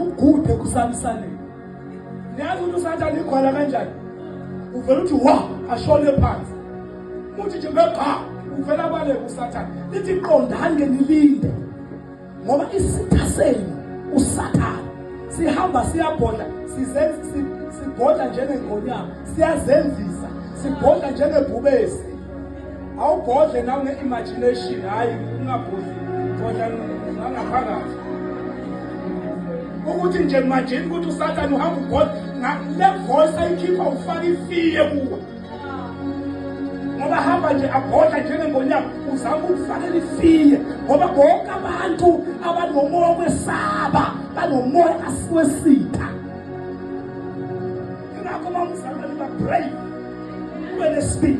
ukuthi ugude kusamisaneni. Niyazi ukuthi uSathane ikhona kanjani? Uvela uthi wa ashone phansi. Muthi nje ngekha uvela bale uSathane. Lithi qondani nilinde. Ngoba isitha senu uSathane sihamba siyabhodla sibhodla njengengonyama siyazenzisa sibhodla njengebhubesi. Awubhodle nawe nge-imagination hayi ungabhodli bodla ngaphakathi. Ukuthi nje manje ukuthi uSathane uhamba ubhodla le voice ayikhipha ufaka ifiye kuwe. Ngoba hamba nje abhodla njengengonyama uzama ukufakela ifiye ngoba bonke abantu abanomoya wesaba banomoya asiwesitha. Ingakho mamuzalwane ba-brave ube ne-speed.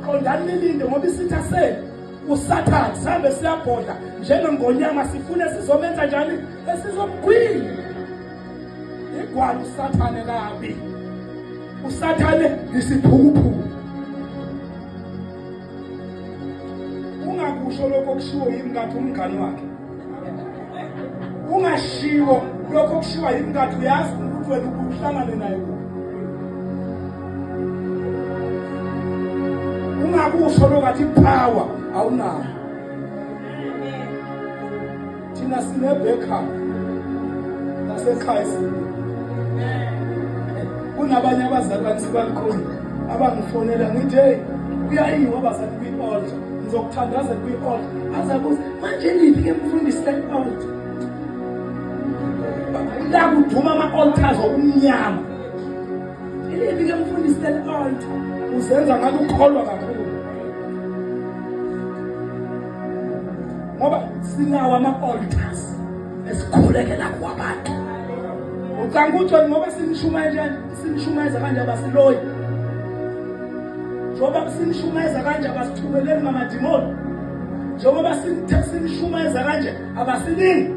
Qondani nilinde ngoba isitha senu uSathane sihambe siyabhodla njengengonyama sifune sizomenza njani esizomgwini. Igwala uSathane kabi. uSathane lisiphukuphuku. Ungakusho lokho kushiwo yimngathi umngane wakhe. Ungashiwo lokho kushiwa yimngathi uyazi ukuthi wena uhlangane naye kuphi. Ungakusho lokathi power awunayo. Thina sine-backup nasekhaya. Kunabanye abazalwane sibakhona abangifonela ngithi hey uyayiwa abazali kwi-altar ngizokuthandaza kwi-altar azabuza manje niphi ke mfundisi le-altar la kuduma ama-altars okumnyama niphi ke mfundisi le-altar uzenza ngathi ukholwa kakhulu ngoba sinawo ama-altars esikhulekela kwabantu. Ucanga ukuthi ngoba sinishumayeza kanje abasiloyi. Njengoba sinishumayeza kanje abasithumeleli ngamadimoni. Njengoba sinishumayeza kanje abasilingi.